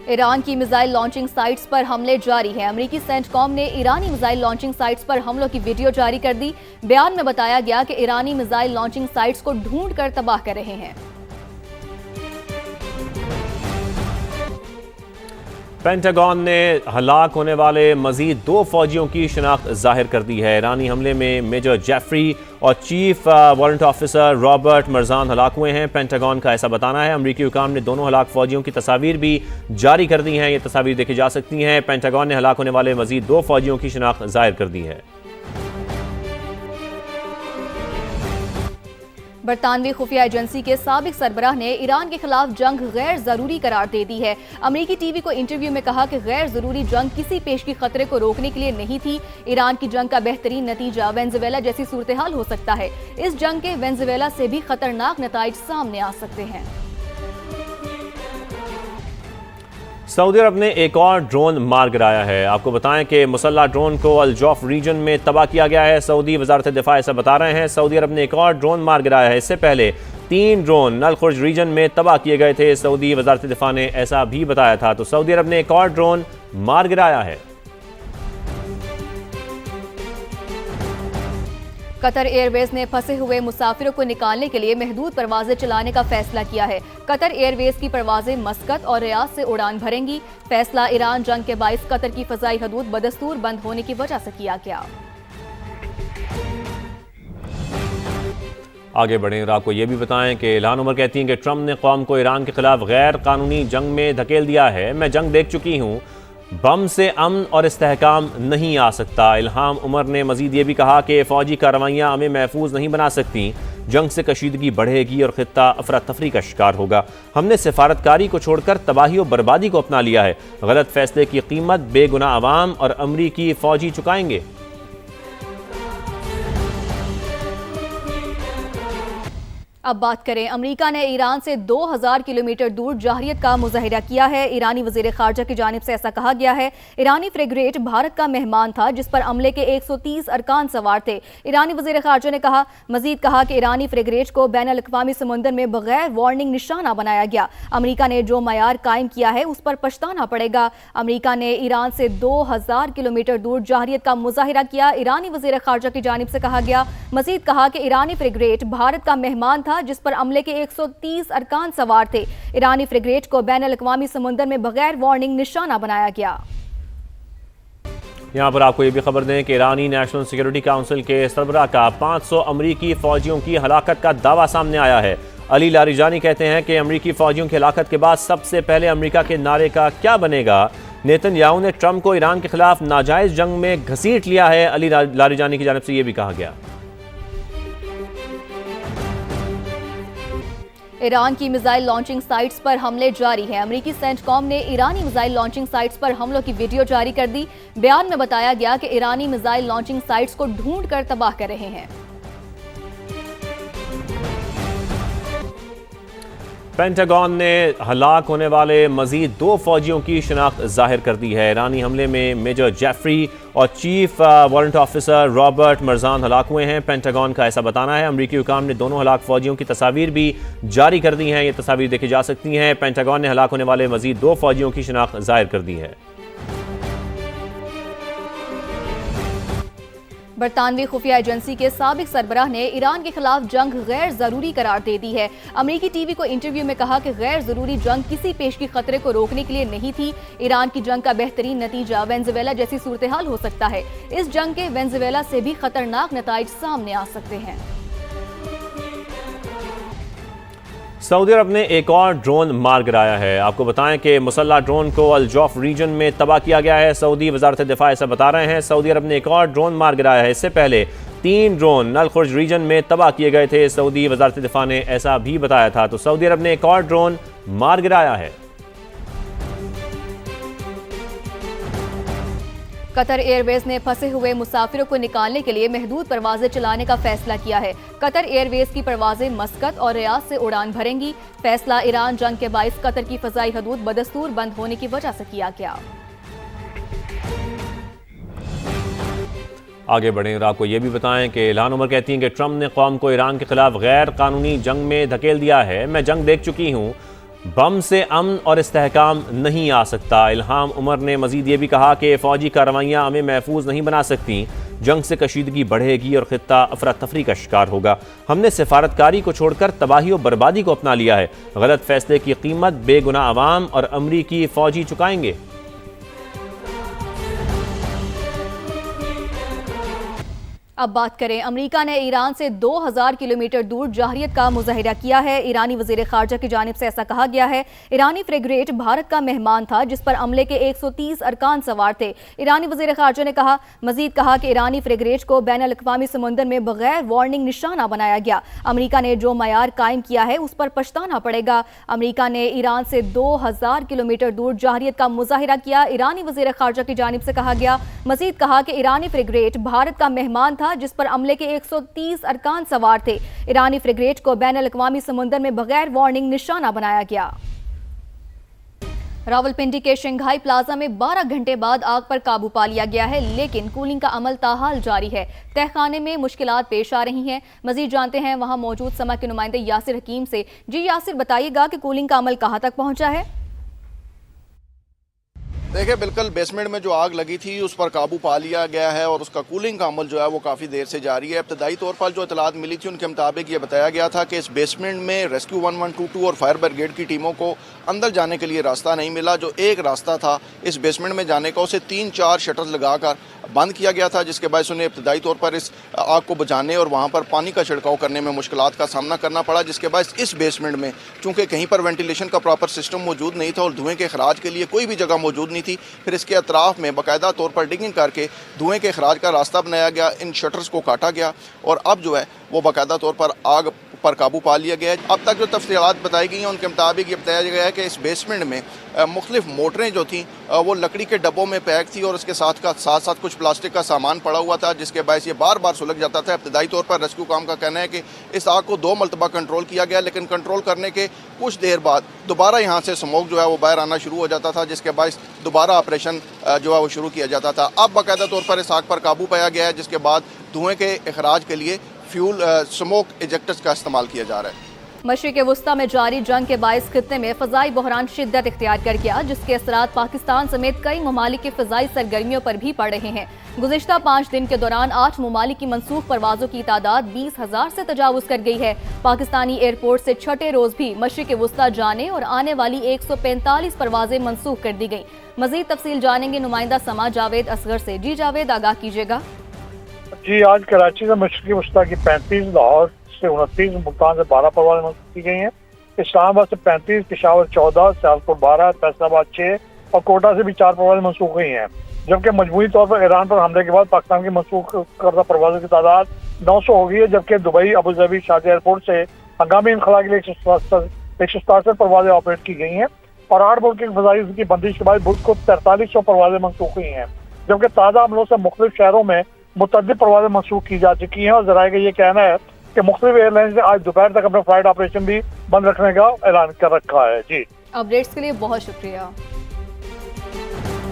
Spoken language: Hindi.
ईरान की मिसाइल लॉन्चिंग साइट्स पर हमले जारी हैं। अमेरिकी सेंटकॉम ने ईरानी मिसाइल लॉन्चिंग साइट्स पर हमलों की वीडियो जारी कर दी। बयान में बताया गया कि ईरानी मिसाइल लॉन्चिंग साइट्स को ढूंढकर तबाह कर रहे हैं। पेंटागन ने हलाक होने वाले मजीद 2 फौजियों की शनाख्त जाहिर कर दी है। ईरानी हमले में मेजर जेफरी और chief warrant officer Robert Marjan हलाक हुए हैं। पेंटागन का ऐसा बताना है। अमरीकी हुकाम ने दोनों हलाक फौजियों की तस्वीर भी जारी कर दी हैं। ये तस्वीर देखी जा सकती हैं। पेंटागन ने हलाक होने वाले मजीद 2 फौजियों की शनाख्त जाहिर कर दी है। बरतानवी खुफिया एजेंसी के साबिक सरबराह ने ईरान के खिलाफ जंग गैर जरूरी करार दे दी है। अमेरिकी टीवी को इंटरव्यू में कहा कि गैर जरूरी जंग किसी पेशगी खतरे को रोकने के लिए नहीं थी। ईरान की जंग का बेहतरीन नतीजा वेनेजुएला जैसी सूरत हाल हो सकता है। इस जंग के वेनेजुएला से भी खतरनाक नताइज सामने आ सकते हैं। सऊदी अरब ने एक और ड्रोन मार गिराया है। आपको बताएं कि मुसल्ला ड्रोन को अल जौफ रीजन में तबाह किया गया है। सऊदी वजारत दिफा ऐसा बता रहे हैं। सऊदी अरब ने एक और ड्रोन मार गिराया है। इससे पहले 3 ड्रोन नल खुर्ज रीजन में तबाह किए गए थे। सऊदी वजारत दिफा ने ऐसा भी बताया था। तो सऊदी अरब ने एक और ड्रोन मार गिराया है। कतर एयरवेज ने फंसे हुए मुसाफिरों को निकालने के लिए महदूद परवाजें चलाने का फैसला किया है। कतर एयरवेज की परवाजें मस्कत और रियाद से उड़ान भरेंगी। फैसला ईरान जंग के बाइस कतर की फजाई हदूद बदस्तूर बंद होने की वजह से किया गया। आगे बढ़ें और आपको ये भी बताएं कि इल्हान उमर कहती हैं कि ट्रंप ने कौम को ईरान के खिलाफ गैर कानूनी जंग में धकेल दिया है। मैं जंग देख चुकी हूँ, बम से अमन और इस्तेहकाम नहीं आ सकता। इल्हाम उमर ने मजीद ये भी कहा कि फौजी कार्रवाइयाँ हमें महफूज नहीं बना सकती। जंग से कशीदगी बढ़ेगी और खित्ता अफरा तफरी का शिकार होगा। हमने सिफारतकारी को छोड़कर तबाही और बर्बादी को अपना लिया है। गलत फैसले की कीमत बेगुनाह अवाम और अमरीकी फौजी चुकाएंगे। अब बात करें, अमेरिका ने ईरान से 2000 किलोमीटर दूर जाहरियत का मुजाहिरा किया है। ईरानी वजीर खारजा की जानिब से ऐसा कहा गया है। ईरानी फ्रिगेट भारत का मेहमान था जिस पर अमले के 130 अरकान सवार थे। ईरानी वजीर खारजा ने मजीद कहा कि ईरानी फ्रिगेट को बैनुल अक़वामी समुंदर में बगैर वार्निंग निशाना बनाया गया। अमेरिका ने जो मयार कायम किया है उस पर पछताना पड़ेगा। अमेरिका ने ईरान से 2000 किलोमीटर दूर जाहरियत का मुजाहिरा किया। ईरानी वजीर खारजा की जानिब से कहा गया। मजीद कहा कि ईरानी फ्रिगेट भारत का मेहमान था जिस पर अमले के 130 अरकान सवार थे। ईरानी फ्रिगेट को बैनुल अक़वामी समुंदर में बगैर वार्निंग निशाना बनाया गया। यहाँ पर आपको ये भी खबर दें कि ईरानी नेशनल सिक्योरिटी काउंसिल के सरबराह का 500 अमरीकी फौजियों की हलाकत का दावा सामने आया है। अली लारिजानी कहते हैं कि अमरीकी फौजियों की हलाकत के बाद सबसे पहले अमरीका के नारे का क्या बनेगा। नेतन्याहू ने ट्रंप को ईरान के खिलाफ नाजायज जंग में घसीट लिया है। अली लारिजानी की जानिब से यह भी कहा गया। ईरान की मिसाइल लॉन्चिंग साइट्स पर हमले जारी हैं। अमेरिकी सेंटकॉम ने ईरानी मिसाइल लॉन्चिंग साइट्स पर हमलों की वीडियो जारी कर दी। बयान में बताया गया कि ईरानी मिसाइल लॉन्चिंग साइट्स को ढूंढकर तबाह कर रहे हैं। पेंटागन ने हलाक होने वाले मजीद 2 फौजियों की शनाख्त जाहिर कर दी है। ईरानी हमले में मेजर जेफरी और chief warrant officer Robert Marjan हलाक हुए हैं। पेंटागन का ऐसा बताना है। अमरीकी हुकाम ने दोनों हलाक फौजियों की तस्वीर भी जारी कर दी हैं। ये तस्वीर देखी जा सकती हैं। पेंटागन ने हलाक होने वाले मजीद 2 फौजियों की शनाख्त जाहिर कर दी है। बरतानवी खुफिया एजेंसी के साबिक सरबराह ने ईरान के खिलाफ जंग गैर जरूरी करार दे दी है। अमेरिकी टीवी को इंटरव्यू में कहा कि गैर जरूरी जंग किसी पेशगी खतरे को रोकने के लिए नहीं थी। ईरान की जंग का बेहतरीन नतीजा वेनेजुएला जैसी सूरत हाल हो सकता है। इस जंग के वेनेजुएला से भी खतरनाक नताइज सामने आ सकते हैं। सऊदी अरब ने एक और ड्रोन मार गिराया है। आपको बताएं कि मुसल्ला ड्रोन को अल जौफ रीजन में तबाह किया गया है। सऊदी वजारत दिफा ऐसा बता रहे हैं। सऊदी अरब ने एक और ड्रोन मार गिराया है। इससे पहले 3 ड्रोन नल खुर्ज रीजन में तबाह किए गए थे। सऊदी वजारत दिफा ने ऐसा भी बताया था। तो सऊदी अरब ने एक और ड्रोन मार गिराया है। कतर एयरवेज ने फंसे हुए मुसाफिरों को निकालने के लिए महदूद परवाजें चलाने का फैसला किया है। कतर एयरवेज की परवाजें मस्कत और रियाद से उड़ान भरेंगी। फैसला ईरान जंग के बाइस कतर की फजाई हदूद बदस्तूर बंद होने की वजह से किया गया। आगे बढ़ें और आपको ये भी बताएं कि इल्हान उमर कहती हैं कि ट्रंप ने कौम को ईरान के खिलाफ गैर कानूनी जंग में धकेल दिया है। मैं जंग देख चुकी हूँ, बम से अमन और इस्तेहकाम नहीं आ सकता। इल्हाम उमर ने मजीद ये भी कहा कि फ़ौजी कार्रवाइयाँ हमें महफूज नहीं बना सकती। जंग से कशीदगी बढ़ेगी और ख़ित्ता अफरा तफरी का शिकार होगा। हमने सिफारतकारी को छोड़कर तबाही और बर्बादी को अपना लिया है। गलत फैसले की कीमत बेगुनाह अवाम और अमरीकी फ़ौजी चुकाएंगे। अब बात करें, अमेरिका ने ईरान से 2000 किलोमीटर दूर जारहियत का मुजाहिरा किया है। ईरानी वजीर खारजा की जानिब से ऐसा कहा गया है। ईरानी फ्रिगेट भारत का मेहमान था जिस पर अमले के 130 अरकान सवार थे। ईरानी वजीर खारजा ने मजीद कहा कि ईरानी फ्रिगेट को बैन अल-अक़वामी समुंदर में बगैर वार्निंग निशाना बनाया गया। अमेरिका ने जो मयार कायम किया है उस पर पछताना पड़ेगा। अमेरिका ने ईरान से 2000 किलोमीटर दूर जारहियत का मुजाहिरा किया। ईरानी वजीर खारजा की जानिब से कहा गया। मजीद कहा कि ईरानी फ्रिगेट भारत का मेहमान था जिस पर अमले के 130 अरकान सवार थे। ईरानी फ्रिगेट को बैन अल-अक़वामी समुंदर में बगैर वार्निंग निशाना बनाया गया। रावलपिंडी के शंघाई प्लाजा में 12 घंटे बाद आग पर काबू पा लिया गया है, लेकिन कूलिंग का अमल ताहाल जारी है। तहखाने में मुश्किलात पेश आ रही हैं। मजीद जानते हैं वहां मौजूद समा के नुमाइंदे यासिर हकीम से। जी यासिर, बताइएगा कि कूलिंग का अमल कहां तक पहुंचा है? देखिए, बिल्कुल बेसमेंट में जो आग लगी थी उस पर काबू पा लिया गया है और उसका कूलिंग का अमल जो है वो काफ़ी देर से जारी है। इब्तदाई तौर पर जो इतलात मिली थी उनके मुताबिक ये बताया गया था कि इस बेसमेंट में रेस्क्यू 1122 और फायर ब्रिगेड की टीमों को अंदर जाने के लिए रास्ता नहीं मिला। जो एक रास्ता था इस बेसमेंट में जाने का, उसे 3-4 शटर्स लगाकर बंद किया गया था, जिसके बायस उन्हें इब्तदाई तौर पर इस आग को बुझाने और वहाँ पर पानी का छिड़काव करने में मुश्किलात का सामना करना पड़ा। जिसके बायस इस बेसमेंट में चूँकि कहीं पर वेंटिलेशन का प्रॉपर सिस्टम मौजूद नहीं था और धुएँ के अखराज के लिए कोई भी जगह मौजूद नहीं थी, फिर इसके अतराफ में बाकायदा तौर पर डिगिंग करके धुएँ के अखराज का रास्ता बनाया गया। इन शटर्स को काटा गया और अब जो है वो बाकायदा तौर पर आग पर काबू पा लिया गया है। अब तक जो तफसीलात बताई गई हैं उनके मुताबिक ये बताया गया है कि इस बेसमेंट में मुख्तलिफ मोटरें जो थीं वो लकड़ी के डब्बों में पैक थी और उसके साथ साथ कुछ प्लास्टिक का सामान पड़ा हुआ था, जिसके बायस ये बार बार सुलग जाता था। इब्तदाई तौर पर रेस्क्यू काम का कहना है कि इस आग को 2 मरतबा कंट्रोल किया गया, लेकिन कंट्रोल करने के कुछ देर बाद दोबारा यहाँ से स्मोक जो है वो बाहर आना शुरू हो जाता था, जिसके बायस दोबारा ऑपरेशन जो है वो शुरू किया जाता था। अब बाकायदा तौर पर इस आग पर काबू पाया गया है, जिसके बाद धुएँ के अखराज के लिए फ्यूल स्मोक इजेक्टर्स का इस्तेमाल किया जा रहा है। मशरिक़ वस्ता में जारी जंग के बायस खित्ते में फ़ज़ाई बहरान शिद्दत इख्तियार कर गया, जिसके असरात पाकिस्तान समेत कई ममालिक की फ़ज़ाई सरगर्मियों पर भी पड़ रहे हैं। गुज़िश्ता 5 दिन के दौरान 8 ममालिक की मनसूख परवाज़ों की तादाद 20,000 से तजावुज़ कर गई है। पाकिस्तानी एयरपोर्ट से छठे रोज़ भी मशरिक़ वस्ता जाने और आने वाली 145 परवाज़ें मनसूख कर दी गई। मज़ीद तफसील जानेंगे नुमाइंदा समा जावेद असगर से। जी जावेद, आगाह कीजिएगा। जी, आज कराची से मशरिक़ी वस्ता की 35, लाहौर से 29, मुल्तान से 12 परवाज़ें मंसूख की गई हैं। इस्लामाबाद से 35, पेशावर 14, सियालकोट 12, फैसलाबाद 6 और कोटा से भी 4 परवाज़ें मंसूख हुई हैं। जबकि मजमूई तौर पर ईरान पर हमले के बाद पाकिस्तान की मंसूख करदा परवाज़ों की तादाद 900 हो गई है, जबकि Dubai, Abu Dhabi, Sharjah airport से हंगामी इनखला के लिए 167 परवाज़ें ऑपरेट की गई हैं और 8 मुल्क की फ़ज़ाई की बंदिश के बाद मुल्क को 4300 परवाज़ें मंसूख हुई हैं। जबकि ताज़ा हमलों से मुख्तलिफ शहरों में मुतअद्दिद परवाज़ें मंसूख की जा चुकी हैं और ज़राए का ये कहना है कि मुख्तलिफ एयरलाइंस ने आज दोपहर तक अपना फ्लाइट ऑपरेशन भी बंद रखने का ऐलान कर रखा है। जी, अपडेट्स के लिए बहुत शुक्रिया।